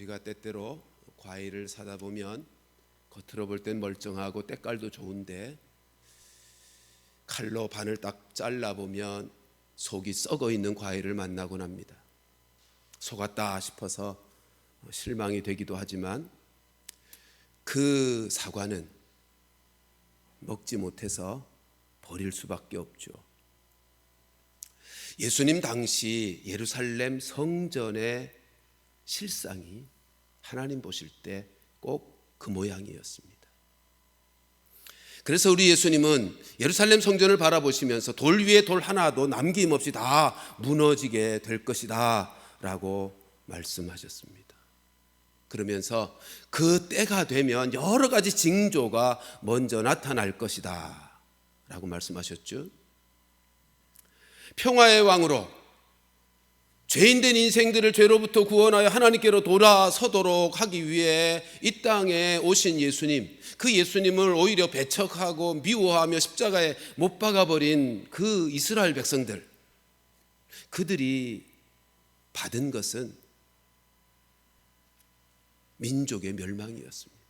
우리가 때때로 과일을 사다 보면 겉으로 볼 땐 멀쩡하고 때깔도 좋은데 칼로 반을 딱 잘라보면 속이 썩어 있는 과일을 만나곤 합니다. 속았다 싶어서 실망이 되기도 하지만 그 사과는 먹지 못해서 버릴 수밖에 없죠. 예수님 당시 예루살렘 성전의 실상이 하나님 보실 때 꼭 그 모양이었습니다. 그래서 우리 예수님은 예루살렘 성전을 바라보시면서 돌 위에 돌 하나도 남김없이 다 무너지게 될 것이다 라고 말씀하셨습니다. 그러면서 그 때가 되면 여러 가지 징조가 먼저 나타날 것이다 라고 말씀하셨죠. 평화의 왕으로 죄인된 인생들을 죄로부터 구원하여 하나님께로 돌아서도록 하기 위해 이 땅에 오신 예수님, 그 예수님을 오히려 배척하고 미워하며 십자가에 못 박아버린 그 이스라엘 백성들, 그들이 받은 것은 민족의 멸망이었습니다.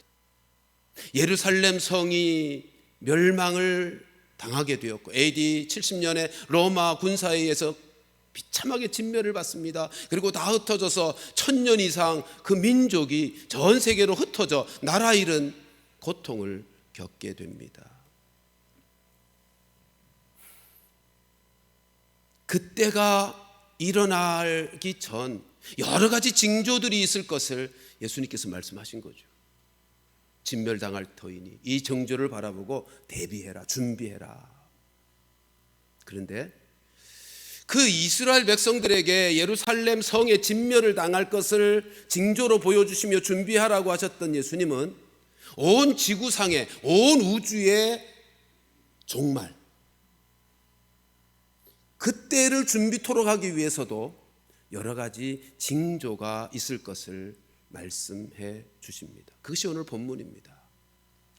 예루살렘 성이 멸망을 당하게 되었고 AD 70년에 로마 군사에 의해서 비참하게 진멸을 받습니다. 그리고 다 흩어져서 1000년 이상 그 민족이 전 세계로 흩어져 나라 잃은 고통을 겪게 됩니다. 그때가 일어나기 전 여러 가지 징조들이 있을 것을 예수님께서 말씀하신 거죠. 진멸당할 터이니 이 징조를 바라보고 대비해라, 준비해라. 그런데 그 이스라엘 백성들에게 예루살렘 성의 진멸을 당할 것을 징조로 보여주시며 준비하라고 하셨던 예수님은 온 지구상에, 온 우주의 종말, 그때를 준비토록 하기 위해서도 여러 가지 징조가 있을 것을 말씀해 주십니다. 그것이 오늘 본문입니다.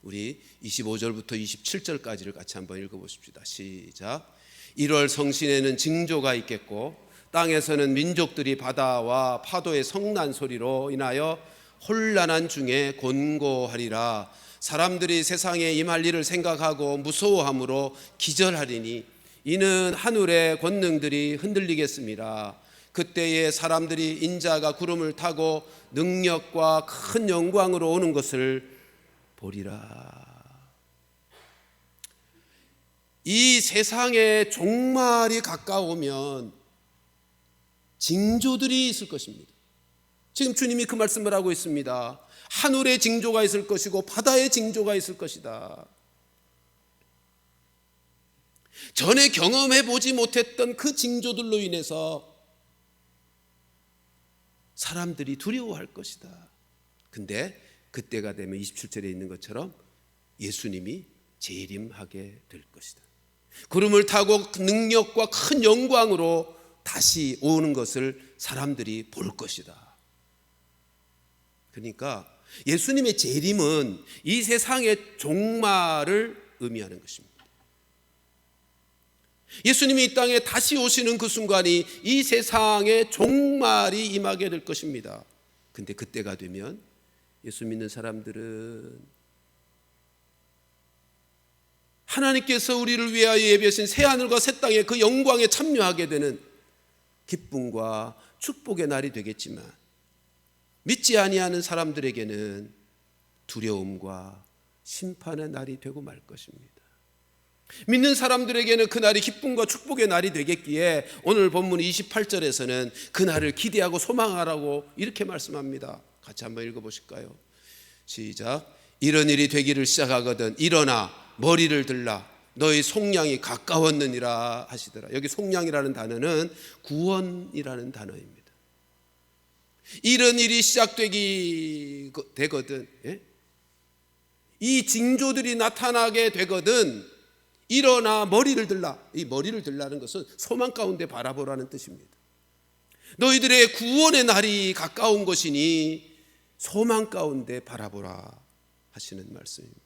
우리 25절부터 27절까지를 같이 한번 읽어보십시다. 시작. 1월 성신에는 징조가 있겠고 땅에서는 민족들이 바다와 파도의 성난 소리로 인하여 혼란한 중에 곤고하리라. 사람들이 세상에 임할 일을 생각하고 무서워함으로 기절하리니 이는 하늘의 권능들이 흔들리겠습니다. 그때에 사람들이 인자가 구름을 타고 능력과 큰 영광으로 오는 것을 보리라. 이 세상의 종말이 가까우면 징조들이 있을 것입니다. 지금 주님이 그 말씀을 하고 있습니다. 하늘의 징조가 있을 것이고 바다의 징조가 있을 것이다. 전에 경험해 보지 못했던 그 징조들로 인해서 사람들이 두려워할 것이다. 근데 그때가 되면 27절에 있는 것처럼 예수님이 재림하게 될 것이다. 구름을 타고 능력과 큰 영광으로 다시 오는 것을 사람들이 볼 것이다. 그러니까 예수님의 재림은 이 세상의 종말을 의미하는 것입니다. 예수님이 이 땅에 다시 오시는 그 순간이 이 세상의 종말이 임하게 될 것입니다. 근데 그때가 되면 예수 믿는 사람들은 하나님께서 우리를 위하여 예비하신 새하늘과 새 땅의 그 영광에 참여하게 되는 기쁨과 축복의 날이 되겠지만 믿지 아니하는 사람들에게는 두려움과 심판의 날이 되고 말 것입니다. 믿는 사람들에게는 그날이 기쁨과 축복의 날이 되겠기에 오늘 본문 28절에서는 그날을 기대하고 소망하라고 이렇게 말씀합니다. 같이 한번 읽어보실까요? 시작. 이런 일이 되기를 시작하거든 일어나 머리를 들라 너희 속량이 가까웠느니라 하시더라. 여기 속량이라는 단어는 구원이라는 단어입니다. 이런 일이 시작되기 되거든, 이 징조들이 나타나게 되거든 일어나 머리를 들라. 이 머리를 들라는 것은 소망 가운데 바라보라는 뜻입니다. 너희들의 구원의 날이 가까운 것이니 소망 가운데 바라보라 하시는 말씀입니다.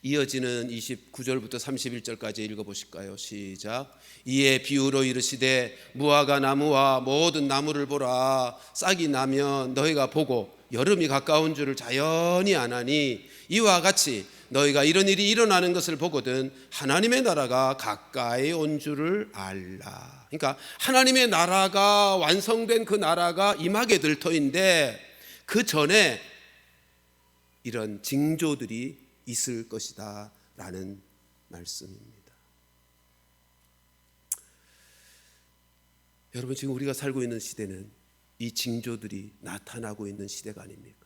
이어지는 29절부터 31절까지 읽어보실까요? 시작. 이에 비유로 이르시되 무화과 나무와 모든 나무를 보라. 싹이 나면 너희가 보고 여름이 가까운 줄을 자연히 아나니 이와 같이 너희가 이런 일이 일어나는 것을 보거든 하나님의 나라가 가까이 온 줄을 알라. 그러니까 하나님의 나라가 완성된 그 나라가 임하게 될 터인데 그 전에 이런 징조들이 있을 것이다 라는 말씀입니다. 여러분, 지금 우리가 살고 있는 시대는 이 징조들이 나타나고 있는 시대가 아닙니까?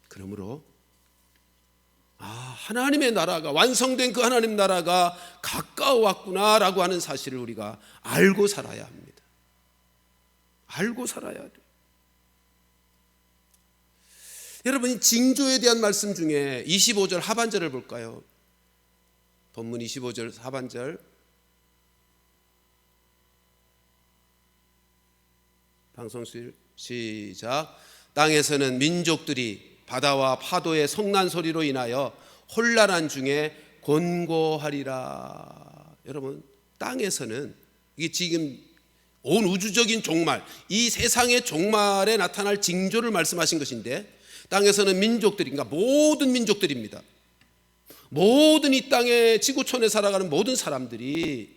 그러므로 하나님의 나라가 완성된 그 하나님 나라가 가까워 왔구나라고 하는 사실을 우리가 알고 살아야 합니다. 알고 살아야 돼요. 여러분, 이 징조에 대한 말씀 중에 25절 하반절을 볼까요? 본문 25절 하반절 방송실 시작. 땅에서는 민족들이 바다와 파도의 성난 소리로 인하여 혼란한 중에 곤고하리라. 여러분, 땅에서는 이게 지금 온 우주적인 종말, 이 세상의 종말에 나타날 징조를 말씀하신 것인데 땅에서는 민족들이, 그러니까 모든 민족들입니다. 모든 이 땅의 지구촌에 살아가는 모든 사람들이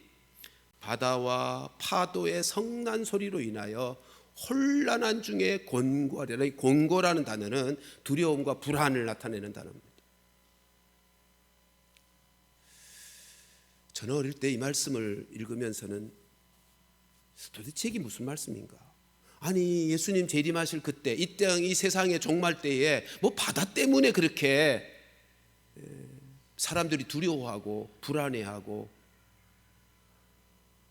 바다와 파도의 성난 소리로 인하여 혼란한 중에 곤고하리라. 이 곤고라는 단어는 두려움과 불안을 나타내는 단어입니다. 저는 어릴 때 이 말씀을 읽으면서는 도대체 이게 무슨 말씀인가? 아니, 예수님 재림하실 그때, 이 땅, 이 세상의 종말 때에 뭐 바다 때문에 그렇게 사람들이 두려워하고 불안해하고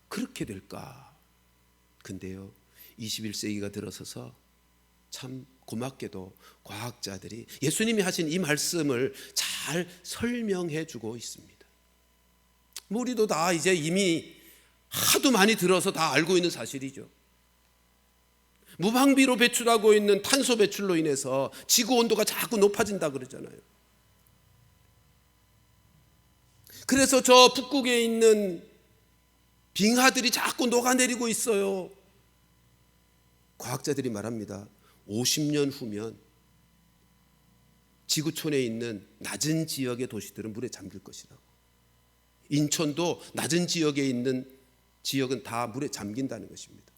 그렇게 될까? 근데요, 21세기가 들어서서 참 고맙게도 과학자들이 예수님이 하신 이 말씀을 잘 설명해 주고 있습니다. 우리도 다 이제 이미 하도 많이 들어서 다 알고 있는 사실이죠. 무방비로 배출하고 있는 탄소 배출로 인해서 지구 온도가 자꾸 높아진다 그러잖아요. 그래서 저 북극에 있는 빙하들이 자꾸 녹아내리고 있어요. 과학자들이 말합니다. 50년 후면 지구촌에 있는 낮은 지역의 도시들은 물에 잠길 것이라고. 인천도 낮은 지역에 있는 지역은 다 물에 잠긴다는 것입니다.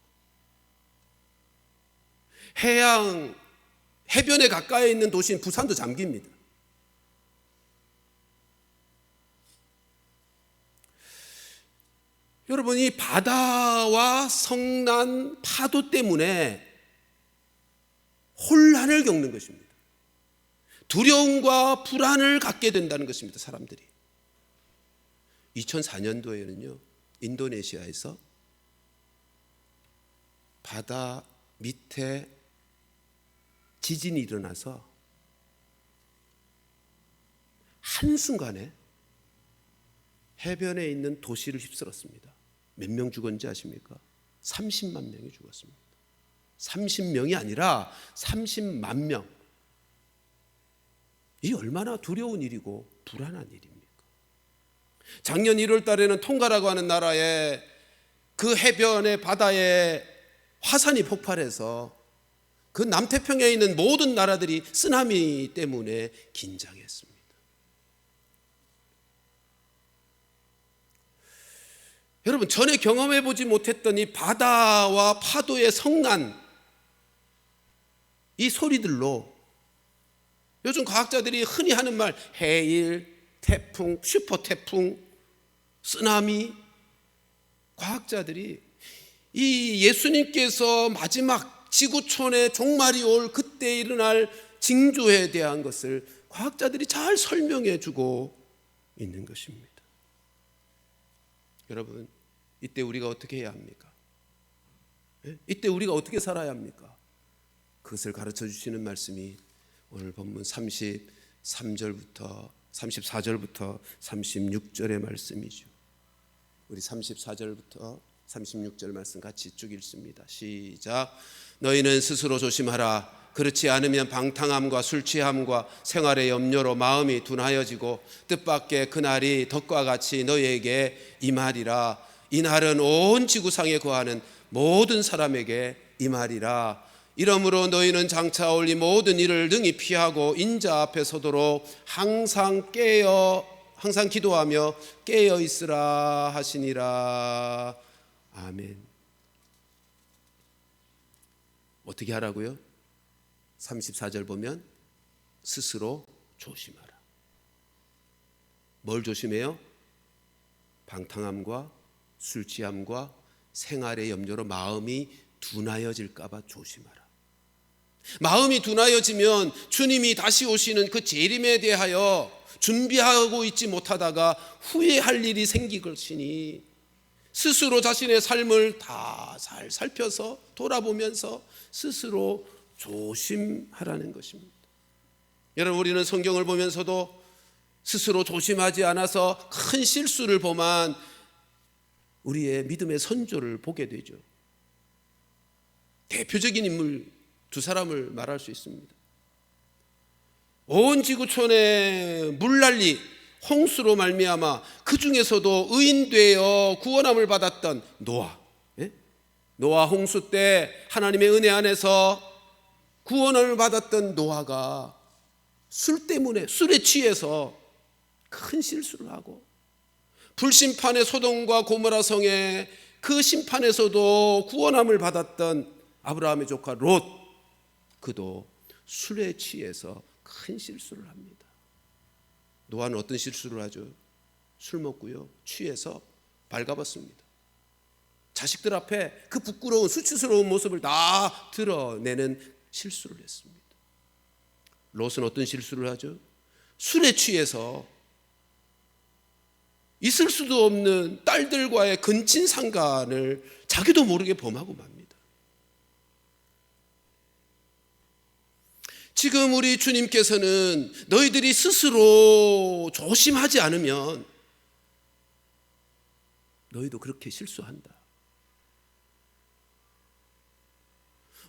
해변에 가까이 있는 도시인 부산도 잠깁니다. 여러분, 이 바다와 성난 파도 때문에 혼란을 겪는 것입니다. 두려움과 불안을 갖게 된다는 것입니다. 사람들이. 2004년도에는요 인도네시아에서 바다 밑에 지진이 일어나서 한순간에 해변에 있는 도시를 휩쓸었습니다. 몇 명 죽었는지 아십니까? 30만 명이 죽었습니다. 30명이 아니라 30만 명. 이 얼마나 두려운 일이고 불안한 일입니까? 작년 1월 달에는 통가라고 하는 나라에 그 해변의 바다에 화산이 폭발해서 그 남태평양에 있는 모든 나라들이 쓰나미 때문에 긴장했습니다. 여러분, 전에 경험해보지 못했던 이 바다와 파도의 성난, 이 소리들로 요즘 과학자들이 흔히 하는 말, 해일, 태풍, 슈퍼 태풍, 쓰나미, 과학자들이 이 예수님께서 마지막 지구촌의 종말이 올 그때 일어날 징조에 대한 것을 과학자들이 잘 설명해 주고 있는 것입니다. 여러분, 이때 우리가 어떻게 해야 합니까? 이때 우리가 어떻게 살아야 합니까? 그것을 가르쳐 주시는 말씀이 오늘 본문 34절부터 36절의 말씀이죠. 우리 34절부터 36절 말씀 같이 쭉 읽습니다. 시작. 너희는 스스로 조심하라. 그렇지 않으면 방탕함과 술 취함과 생활의 염려로 마음이 둔하여지고 뜻밖의 그날이 덕과 같이 너희에게 임하리라. 이 날은 온 지구상에 거하는 모든 사람에게 임하리라. 이러므로 너희는 장차 올 이 모든 일을 능히 피하고 인자 앞에 서도록 항상 기도하며 깨어 있으라 하시니라. 아멘. 어떻게 하라고요? 34절 보면 스스로 조심하라. 뭘 조심해요? 방탕함과 술 취함과 생활의 염려로 마음이 둔하여질까 봐 조심하라. 마음이 둔하여지면 주님이 다시 오시는 그 재림에 대하여 준비하고 있지 못하다가 후회할 일이 생길 것이니 스스로 자신의 삶을 다 잘 살펴서 돌아보면서 스스로 조심하라는 것입니다. 여러분, 우리는 성경을 보면서도 스스로 조심하지 않아서 큰 실수를 범한 우리의 믿음의 선조를 보게 되죠. 대표적인 인물 두 사람을 말할 수 있습니다. 온 지구촌에 물난리 홍수로 말미암아 그 중에서도 의인되어 구원함을 받았던 노아. 노아 홍수 때 하나님의 은혜 안에서 구원을 받았던 노아가 술 때문에 술에 취해서 큰 실수를 하고 불심판의 소돔과 고모라 성에 그 심판에서도 구원함을 받았던 아브라함의 조카 롯, 그도 술에 취해서 큰 실수를 합니다. 노아는 어떤 실수를 하죠? 술 먹고요, 취해서 발가벗습니다. 자식들 앞에 그 부끄러운 수치스러운 모습을 다 드러내는 실수를 했습니다. 롯은 어떤 실수를 하죠? 술에 취해서 있을 수도 없는 딸들과의 근친 상간을 자기도 모르게 범하고 맙니다. 지금 우리 주님께서는 너희들이 스스로 조심하지 않으면 너희도 그렇게 실수한다.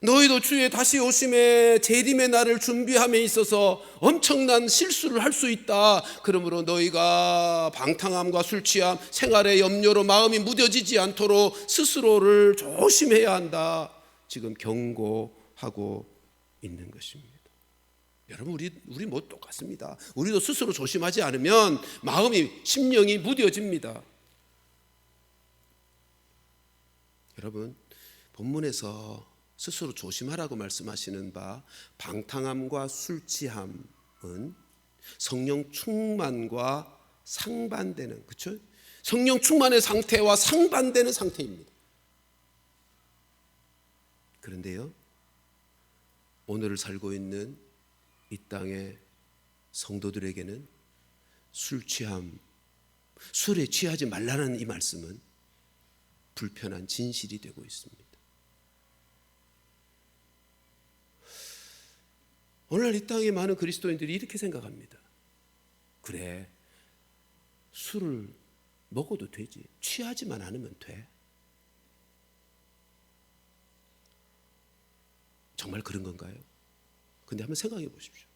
너희도 주의 다시 오심의 재림의 날을 준비함에 있어서 엄청난 실수를 할 수 있다. 그러므로 너희가 방탕함과 술 취함, 생활의 염려로 마음이 무뎌지지 않도록 스스로를 조심해야 한다. 지금 경고하고 있는 것입니다. 여러분, 우리 뭐 똑같습니다. 우리도 스스로 조심하지 않으면 마음이, 심령이 무뎌집니다. 여러분, 본문에서 스스로 조심하라고 말씀하시는 바 방탕함과 술 취함은 성령 충만과 상반되는, 그렇죠? 성령 충만의 상태와 상반되는 상태입니다. 그런데요, 오늘을 살고 있는 이 땅의 성도들에게는 술 취함, 술에 취하지 말라는 이 말씀은 불편한 진실이 되고 있습니다. 오늘날 이 땅의 많은 그리스도인들이 이렇게 생각합니다. 그래, 술을 먹어도 되지, 취하지만 않으면 돼. 정말 그런 건가요? 근데 한번 생각해 보십시오.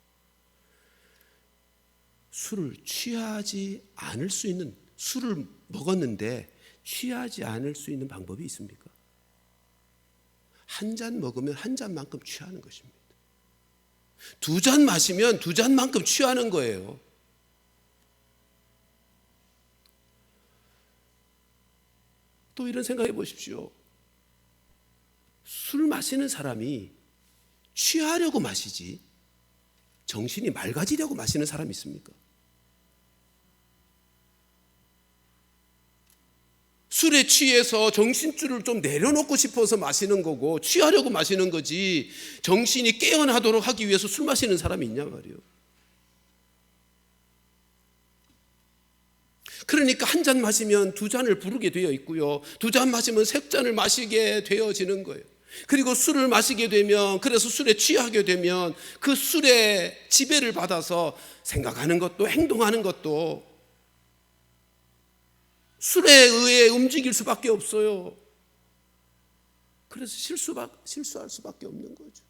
술을 취하지 않을 수 있는, 술을 먹었는데 취하지 않을 수 있는 방법이 있습니까? 한 잔 먹으면 한 잔만큼 취하는 것입니다. 두 잔 마시면 두 잔만큼 취하는 거예요. 또 이런 생각해 보십시오. 술 마시는 사람이 취하려고 마시지 정신이 맑아지려고 마시는 사람이 있습니까? 술에 취해서 정신줄을 좀 내려놓고 싶어서 마시는 거고 취하려고 마시는 거지, 정신이 깨어나도록 하기 위해서 술 마시는 사람이 있냐 말이에요. 그러니까 한 잔 마시면 두 잔을 부르게 되어 있고요, 두 잔 마시면 세 잔을 마시게 되어지는 거예요. 그리고 술을 마시게 되면, 그래서 술에 취하게 되면 그 술에 지배를 받아서 생각하는 것도 행동하는 것도 술에 의해 움직일 수밖에 없어요. 그래서 실수할 수밖에 없는 거죠.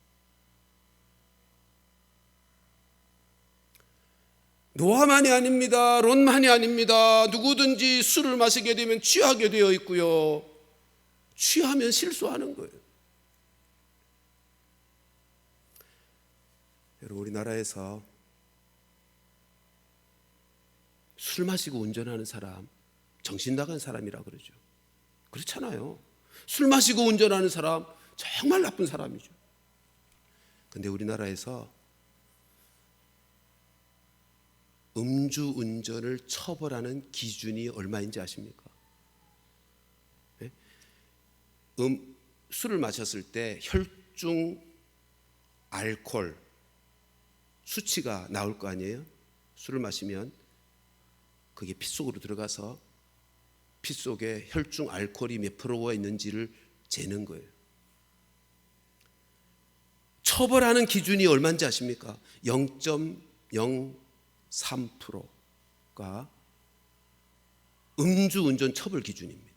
노아만이 아닙니다. 롯만이 아닙니다. 누구든지 술을 마시게 되면 취하게 되어 있고요. 취하면 실수하는 거예요. 여러분, 우리나라에서 술 마시고 운전하는 사람 정신 나간 사람이라 그러죠. 그렇잖아요. 술 마시고 운전하는 사람 정말 나쁜 사람이죠. 근데 우리나라에서 음주운전을 처벌하는 기준이 얼마인지 아십니까? 네? 술을 마셨을 때 혈중 알코올 수치가 나올 거 아니에요? 술을 마시면 그게 피 속으로 들어가서 피 속에 혈중 알코올이 몇 프로가 있는지를 재는 거예요. 처벌하는 기준이 얼마인지 아십니까? 0.03%가 음주운전 처벌 기준입니다.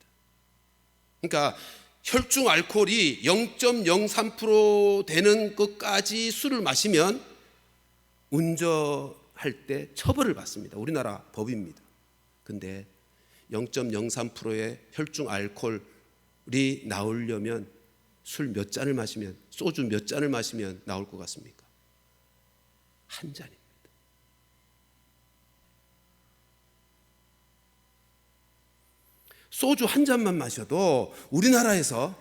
그러니까 혈중 알코올이 0.03% 되는 것까지 술을 마시면 운전할 때 처벌을 받습니다. 우리나라 법입니다. 근데 0.03%의 혈중 알코올이 나오려면 술 몇 잔을 마시면, 소주 몇 잔을 마시면 나올 것 같습니까? 한 잔입니다. 소주 한 잔만 마셔도 우리나라에서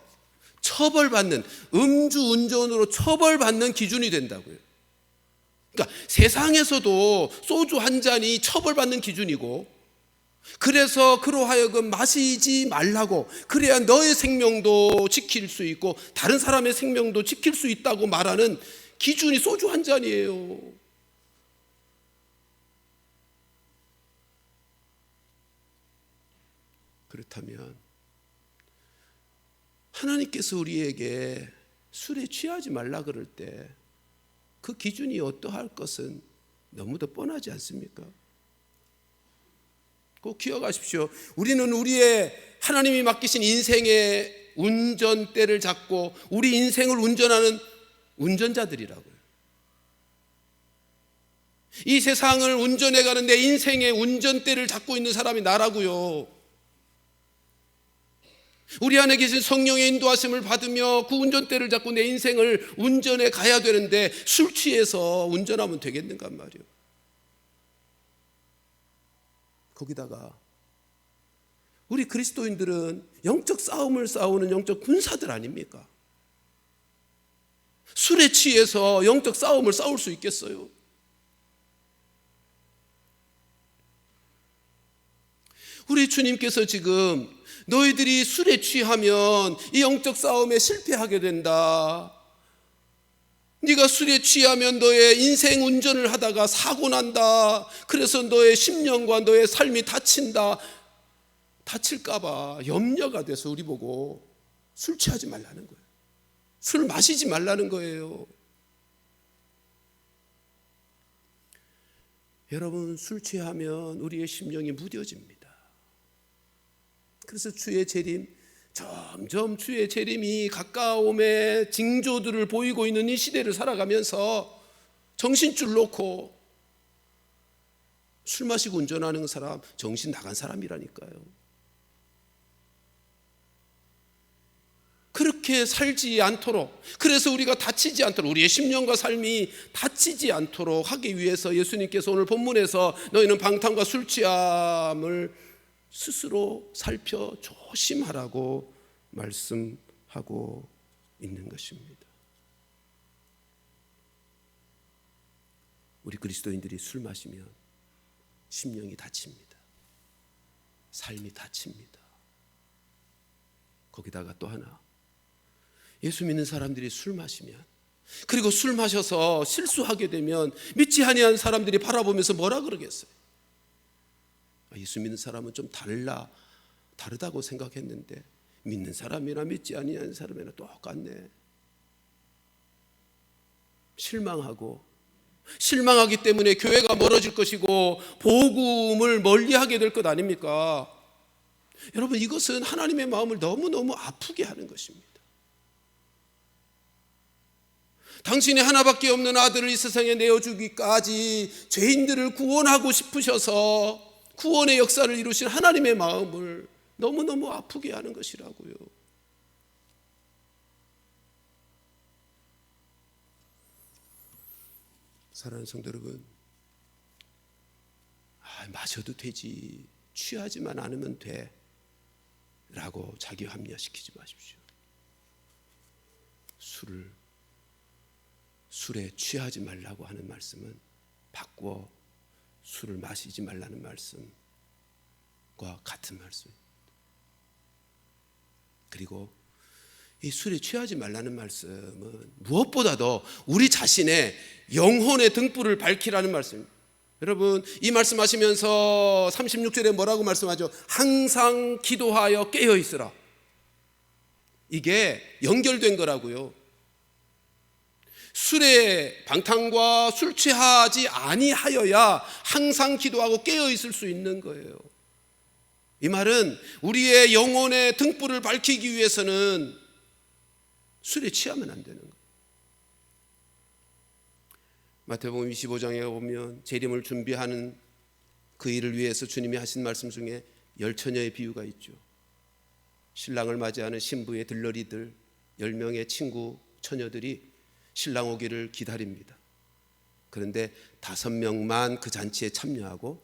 처벌받는, 음주운전으로 처벌받는 기준이 된다고요. 그러니까 세상에서도 소주 한 잔이 처벌받는 기준이고, 그래서 그로 하여금 마시지 말라고, 그래야 너의 생명도 지킬 수 있고 다른 사람의 생명도 지킬 수 있다고 말하는 기준이 소주 한 잔이에요. 그렇다면 하나님께서 우리에게 술에 취하지 말라 그럴 때 그 기준이 어떠할 것은 너무도 뻔하지 않습니까? 꼭 기억하십시오. 우리는 우리의 하나님이 맡기신 인생의 운전대를 잡고 우리 인생을 운전하는 운전자들이라고요. 이 세상을 운전해가는 내 인생의 운전대를 잡고 있는 사람이 나라고요. 우리 안에 계신 성령의 인도하심을 받으며 그 운전대를 잡고 내 인생을 운전해 가야 되는데 술 취해서 운전하면 되겠는가 말이에요. 거기다가 우리 그리스도인들은 영적 싸움을 싸우는 영적 군사들 아닙니까? 술에 취해서 영적 싸움을 싸울 수 있겠어요? 우리 주님께서 지금 너희들이 술에 취하면 이 영적 싸움에 실패하게 된다. 네가 술에 취하면 너의 인생 운전을 하다가 사고 난다. 그래서 너의 심령과 너의 삶이 다친다. 다칠까 봐 염려가 돼서 우리 보고 술 취하지 말라는 거예요. 술 마시지 말라는 거예요. 여러분, 술 취하면 우리의 심령이 무뎌집니다. 그래서 주의 재림, 점점 주의 재림이 가까움의 징조들을 보이고 있는 이 시대를 살아가면서 정신줄 놓고 술 마시고 운전하는 사람 정신 나간 사람이라니까요. 그렇게 살지 않도록, 그래서 우리가 다치지 않도록, 우리의 심령과 삶이 다치지 않도록 하기 위해서 예수님께서 오늘 본문에서 너희는 방탕과 술 취함을 스스로 살펴 조심하라고 말씀하고 있는 것입니다. 우리 그리스도인들이 술 마시면 심령이 다칩니다. 삶이 다칩니다. 거기다가 또 하나, 예수 믿는 사람들이 술 마시면, 그리고 술 마셔서 실수하게 되면 믿지 아니한 사람들이 바라보면서 뭐라 그러겠어요? 예수 믿는 사람은 좀 다르다고 생각했는데 믿는 사람이나 믿지 아니한 사람이나 똑같네. 실망하기 때문에 교회가 멀어질 것이고 복음을 멀리하게 될 것 아닙니까? 여러분, 이것은 하나님의 마음을 너무너무 아프게 하는 것입니다. 당신이 하나밖에 없는 아들을 이 세상에 내어주기까지 죄인들을 구원하고 싶으셔서 구원의 역사를 이루신 하나님의 마음을 너무너무 아프게 하는 것이라고요. 사랑하는 성도 여러분, 마셔도 되지, 취하지만 않으면 돼 라고 자기 합리화시키지 마십시오. 술에 취하지 말라고 하는 말씀은 바꾸어 술을 마시지 말라는 말씀과 같은 말씀입니다. 그리고 이 술에 취하지 말라는 말씀은 무엇보다도 우리 자신의 영혼의 등불을 밝히라는 말씀입니다. 여러분, 이 말씀하시면서 36절에 뭐라고 말씀하죠? 항상 기도하여 깨어 있으라. 이게 연결된 거라고요. 술에 방탕과 술 취하지 아니하여야 항상 기도하고 깨어 있을 수 있는 거예요. 이 말은 우리의 영혼의 등불을 밝히기 위해서는 술에 취하면 안 되는 거예요. 마태복음 25장에 보면 재림을 준비하는 그 일을 위해서 주님이 하신 말씀 중에 10처녀의 비유가 있죠. 신랑을 맞이하는 신부의 들러리들 10명의 친구 처녀들이 신랑 오기를 기다립니다. 그런데 5명만 그 잔치에 참여하고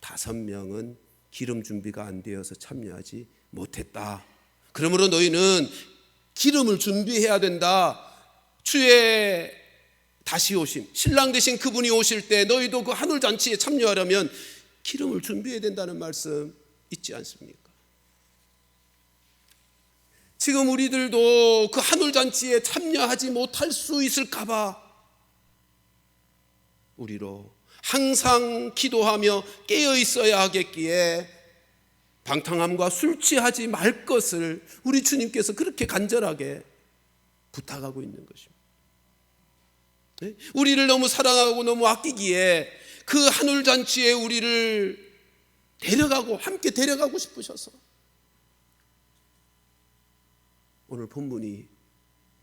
5명은 기름 준비가 안 되어서 참여하지 못했다. 그러므로 너희는 기름을 준비해야 된다. 주의 다시 오심, 신랑 되신 그분이 오실 때 너희도 그 하늘 잔치에 참여하려면 기름을 준비해야 된다는 말씀 있지 않습니까? 지금 우리들도 그 하늘 잔치에 참여하지 못할 수 있을까 봐 우리로 항상 기도하며 깨어 있어야 하겠기에 방탕함과 술 취하지 말 것을 우리 주님께서 그렇게 간절하게 부탁하고 있는 것입니다. 우리를 너무 사랑하고 너무 아끼기에 그 하늘 잔치에 우리를 데려가고 함께 데려가고 싶으셔서 오늘 본문이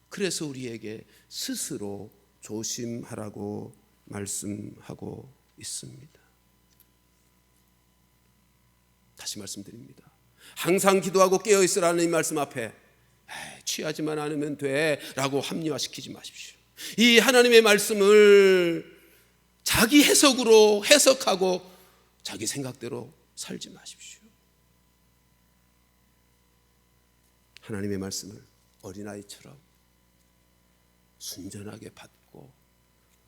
그래서 우리에게 스스로 조심하라고 말씀하고 있습니다. 다시 말씀드립니다. 항상 기도하고 깨어 있으라는 이 말씀 앞에 취하지만 않으면 돼 라고 합리화시키지 마십시오. 이 하나님의 말씀을 자기 해석으로 해석하고 자기 생각대로 살지 마십시오. 하나님의 말씀을 어린아이처럼 순전하게 받고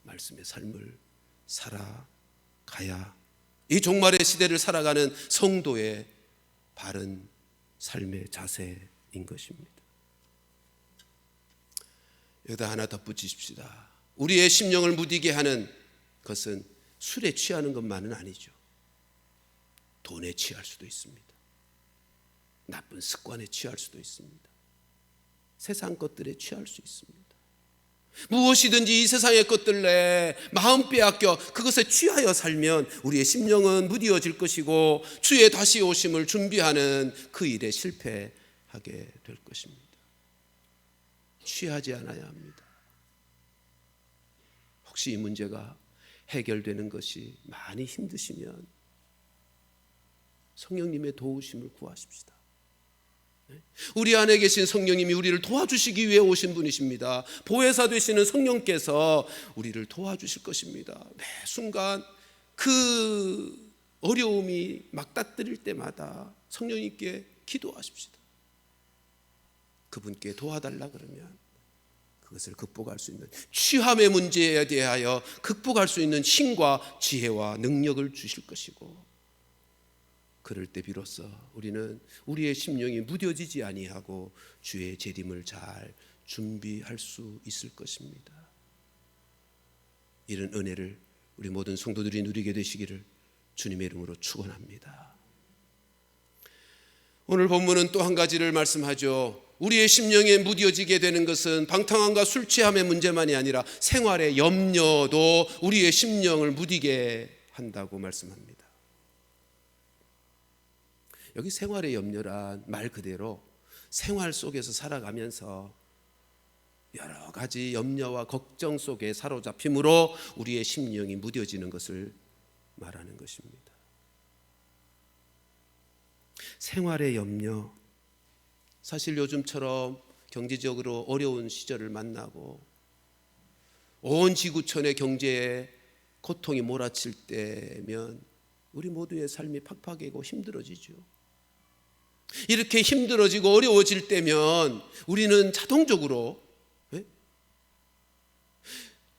말씀의 삶을 살아가야 이 종말의 시대를 살아가는 성도의 바른 삶의 자세인 것입니다. 여기다 하나 덧붙이십시다. 우리의 심령을 무디게 하는 것은 술에 취하는 것만은 아니죠. 돈에 취할 수도 있습니다. 나쁜 습관에 취할 수도 있습니다. 세상 것들에 취할 수 있습니다. 무엇이든지 이 세상의 것들에 마음 빼앗겨 그것에 취하여 살면 우리의 심령은 무디어질 것이고 주의 다시 오심을 준비하는 그 일에 실패하게 될 것입니다. 취하지 않아야 합니다. 혹시 이 문제가 해결되는 것이 많이 힘드시면 성령님의 도우심을 구하십시다. 우리 안에 계신 성령님이 우리를 도와주시기 위해 오신 분이십니다. 보혜사 되시는 성령께서 우리를 도와주실 것입니다. 매 순간 그 어려움이 막닥뜨릴 때마다 성령님께 기도하십시다. 그분께 도와달라 그러면 그것을 극복할 수 있는 취함의 문제에 대하여 극복할 수 있는 힘과 지혜와 능력을 주실 것이고 그럴 때 비로소 우리는 우리의 심령이 무뎌지지 아니하고 주의 재림을 잘 준비할 수 있을 것입니다. 이런 은혜를 우리 모든 성도들이 누리게 되시기를 주님의 이름으로 축원합니다. 오늘 본문은 또 한 가지를 말씀하죠. 우리의 심령에 무뎌지게 되는 것은 방탕함과 술 취함의 문제만이 아니라 생활의 염려도 우리의 심령을 무디게 한다고 말씀합니다. 여기 생활의 염려란 말 그대로 생활 속에서 살아가면서 여러 가지 염려와 걱정 속에 사로잡힘으로 우리의 심령이 무뎌지는 것을 말하는 것입니다. 생활의 염려, 사실 요즘처럼 경제적으로 어려운 시절을 만나고 온 지구촌의 경제에 고통이 몰아칠 때면 우리 모두의 삶이 팍팍하고 힘들어지죠. 이렇게 힘들어지고 어려워질 때면 우리는 자동적으로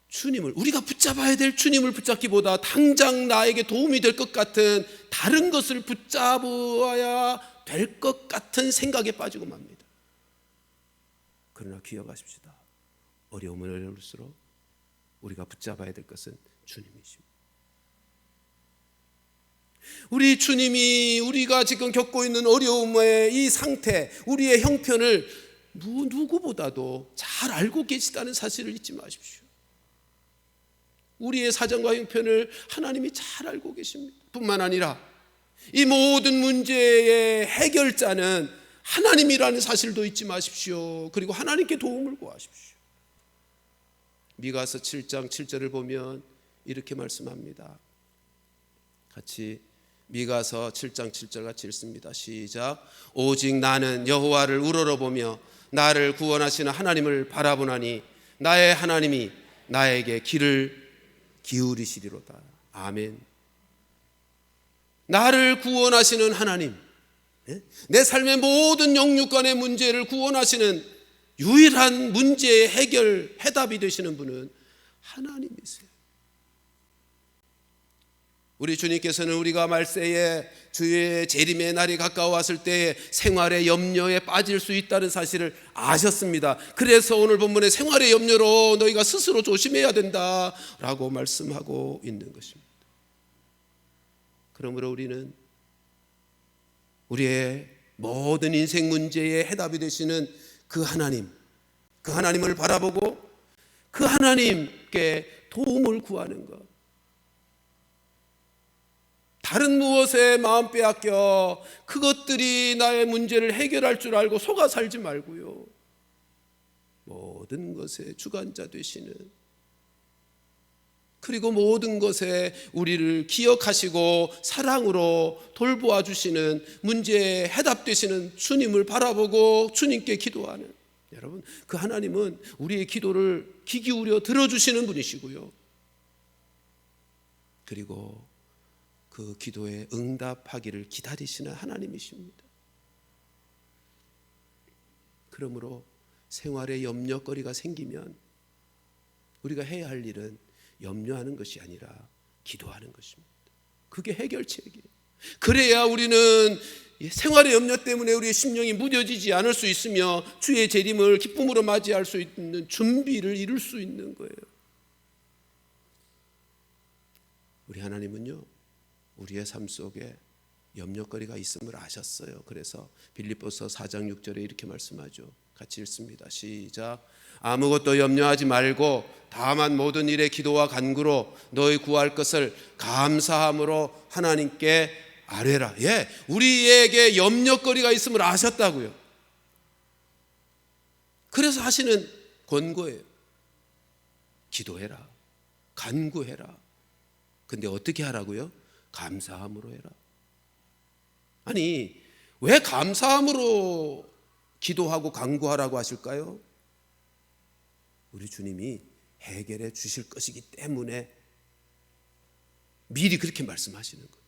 주님을, 우리가 붙잡아야 될 주님을 붙잡기보다 당장 나에게 도움이 될 것 같은 다른 것을 붙잡아야 될 것 같은 생각에 빠지고 맙니다. 그러나 기억하십시다. 어려우면 어려울수록 우리가 붙잡아야 될 것은 주님이십니다. 우리 주님이 우리가 지금 겪고 있는 어려움의 이 상태, 우리의 형편을 누구보다도 잘 알고 계시다는 사실을 잊지 마십시오. 우리의 사정과 형편을 하나님이 잘 알고 계십니다. 뿐만 아니라 이 모든 문제의 해결자는 하나님이라는 사실도 잊지 마십시오. 그리고 하나님께 도움을 구하십시오. 미가서 7장 7절을 보면 이렇게 말씀합니다. 같이 미가서 7장 7절 같이 읽습니다. 시작. 오직 나는 여호와를 우러러보며 나를 구원하시는 하나님을 바라보나니 나의 하나님이 나에게 귀를 기울이시리로다. 아멘. 나를 구원하시는 하나님, 내 삶의 모든 영육간의 문제를 구원하시는 유일한 문제의 해결, 해답이 되시는 분은 하나님이세요. 우리 주님께서는 우리가 말세에 주의 재림의 날이 가까워왔을 때에 생활의 염려에 빠질 수 있다는 사실을 아셨습니다. 그래서 오늘 본문에 생활의 염려로 너희가 스스로 조심해야 된다라고 말씀하고 있는 것입니다. 그러므로 우리는 우리의 모든 인생 문제의 해답이 되시는 그 하나님을 바라보고 그 하나님께 도움을 구하는 것, 다른 무엇에 마음 빼앗겨 그것들이 나의 문제를 해결할 줄 알고 속아 살지 말고요, 모든 것의 주관자 되시는, 그리고 모든 것에 우리를 기억하시고 사랑으로 돌보아 주시는, 문제에 해답 되시는 주님을 바라보고 주님께 기도하는, 여러분, 그 하나님은 우리의 기도를 귀 기울여 들어주시는 분이시고요, 그리고 그 기도에 응답하기를 기다리시는 하나님이십니다. 그러므로 생활에 염려거리가 생기면 우리가 해야 할 일은 염려하는 것이 아니라 기도하는 것입니다. 그게 해결책이에요. 그래야 우리는 생활의 염려 때문에 우리의 심령이 무뎌지지 않을 수 있으며 주의 재림을 기쁨으로 맞이할 수 있는 준비를 이룰 수 있는 거예요. 우리 하나님은요, 우리의 삶 속에 염려거리가 있음을 아셨어요. 그래서 빌립보서 4장 6절에 이렇게 말씀하죠. 같이 읽습니다. 시작. 아무것도 염려하지 말고 다만 모든 일에 기도와 간구로 너희 구할 것을 감사함으로 하나님께 아뢰라. 예, 우리에게 염려거리가 있음을 아셨다고요. 그래서 하시는 권고예요. 기도해라, 간구해라. 근데 어떻게 하라고요? 감사함으로 해라. 아니, 왜 감사함으로 기도하고 간구하라고 하실까요? 우리 주님이 해결해 주실 것이기 때문에 미리 그렇게 말씀하시는 거예요.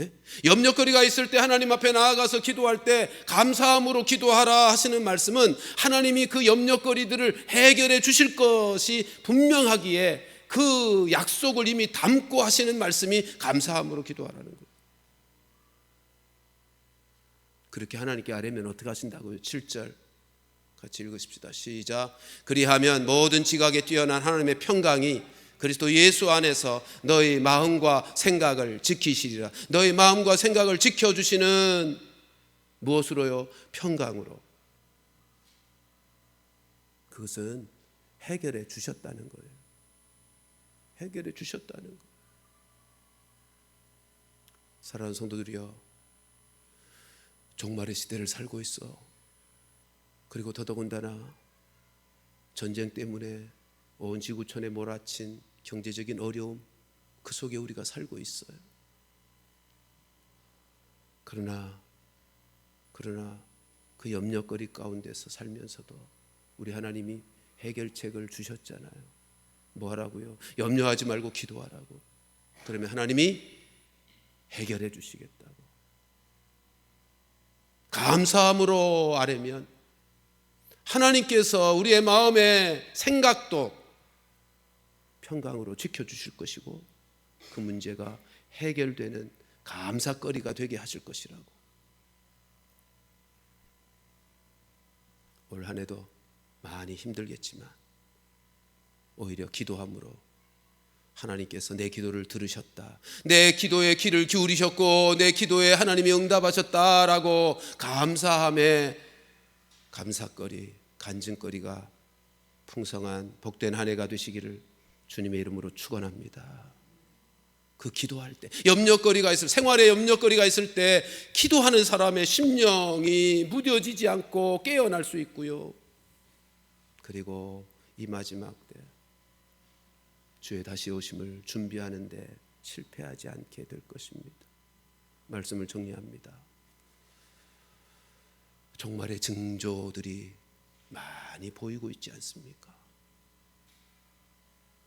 예? 염려거리가 있을 때 하나님 앞에 나아가서 기도할 때 감사함으로 기도하라 하시는 말씀은 하나님이 그 염려거리들을 해결해 주실 것이 분명하기에 그 약속을 이미 담고 하시는 말씀이 감사함으로 기도하라는 거예요. 그렇게 하나님께 아뢰면 어떻게 하신다고요? 7절 같이 읽으십시다. 시작. 그리하면 모든 지각에 뛰어난 하나님의 평강이 그리스도 예수 안에서 너희 마음과 생각을 지키시리라. 너희 마음과 생각을 지켜주시는 무엇으로요? 평강으로. 그것은 해결해 주셨다는 거예요. 해결해 주셨다는 거예요. 사랑하는 성도들이여, 종말의 시대를 살고 있어. 그리고 더더군다나 전쟁 때문에 온 지구촌에 몰아친 경제적인 어려움, 그 속에 우리가 살고 있어요. 그러나 그 염려거리 가운데서 살면서도 우리 하나님이 해결책을 주셨잖아요. 뭐 하라고요? 염려하지 말고 기도하라고. 그러면 하나님이 해결해 주시겠다고. 감사함으로 아뢰면 하나님께서 우리의 마음의 생각도 평강으로 지켜주실 것이고 그 문제가 해결되는 감사거리가 되게 하실 것이라고. 올 한 해도 많이 힘들겠지만 오히려 기도함으로 하나님께서 내 기도를 들으셨다, 내 기도에 귀를 기울이셨고 내 기도에 하나님이 응답하셨다라고 감사함에 감사거리, 간증거리가 풍성한 복된 한 해가 되시기를 주님의 이름으로 축원합니다. 그 기도할 때 염려거리가 있을, 생활에 염려거리가 있을 때 기도하는 사람의 심령이 무뎌지지 않고 깨어날 수 있고요. 그리고 이 마지막 때 주의 다시 오심을 준비하는데 실패하지 않게 될 것입니다. 말씀을 정리합니다. 종말의 징조들이 많이 보이고 있지 않습니까?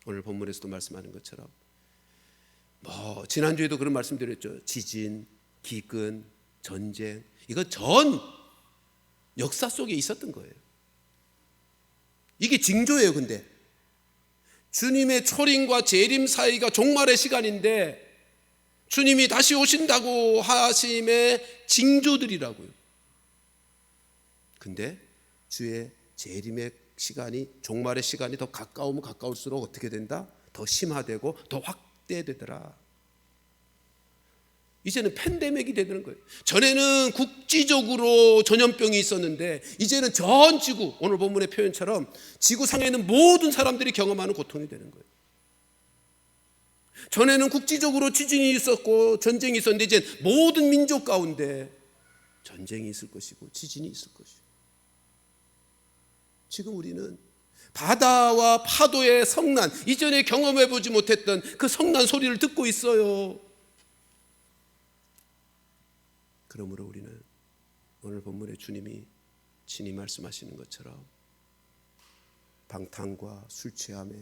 오늘 본문에서도 말씀하는 것처럼 지난주에도 그런 말씀드렸죠. 지진, 기근, 전쟁, 이거 전 역사 속에 있었던 거예요. 이게 징조예요. 근데 주님의 초림과 재림 사이가 종말의 시간인데 주님이 다시 오신다고 하심의 징조들이라고요. 근데 주의 재림의 시간이, 종말의 시간이 더 가까우면 가까울수록 어떻게 된다? 더 심화되고 더 확대되더라. 이제는 팬데믹이 되는 거예요. 전에는 국지적으로 전염병이 있었는데 이제는 전 지구, 오늘 본문의 표현처럼 지구상에 있는 모든 사람들이 경험하는 고통이 되는 거예요. 전에는 국지적으로 지진이 있었고 전쟁이 있었는데 이제 모든 민족 가운데 전쟁이 있을 것이고 지진이 있을 것이고, 지금 우리는 바다와 파도의 성난, 이전에 경험해보지 못했던 그 성난 소리를 듣고 있어요. 그러므로 우리는 오늘 본문에 주님이 친히 말씀하시는 것처럼 방탕과 술 취함에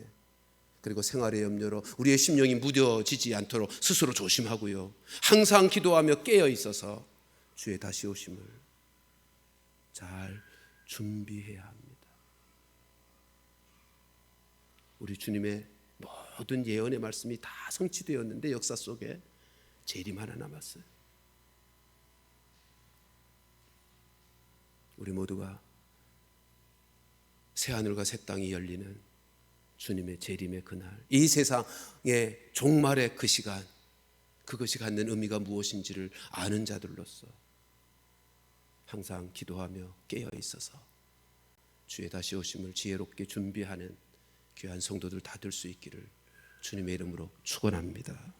그리고 생활의 염려로 우리의 심령이 무뎌지지 않도록 스스로 조심하고요, 항상 기도하며 깨어 있어서 주의 다시 오심을 잘 준비해야 합니다. 우리 주님의 모든 예언의 말씀이 다 성취되었는데 역사 속에 재림 하나 남았어요. 우리 모두가 새하늘과 새 땅이 열리는 주님의 재림의 그날, 이 세상의 종말의 그 시간, 그것이 갖는 의미가 무엇인지를 아는 자들로서 항상 기도하며 깨어 있어서 주의 다시 오심을 지혜롭게 준비하는 귀한 성도들 다 될 수 있기를 주님의 이름으로 축원합니다.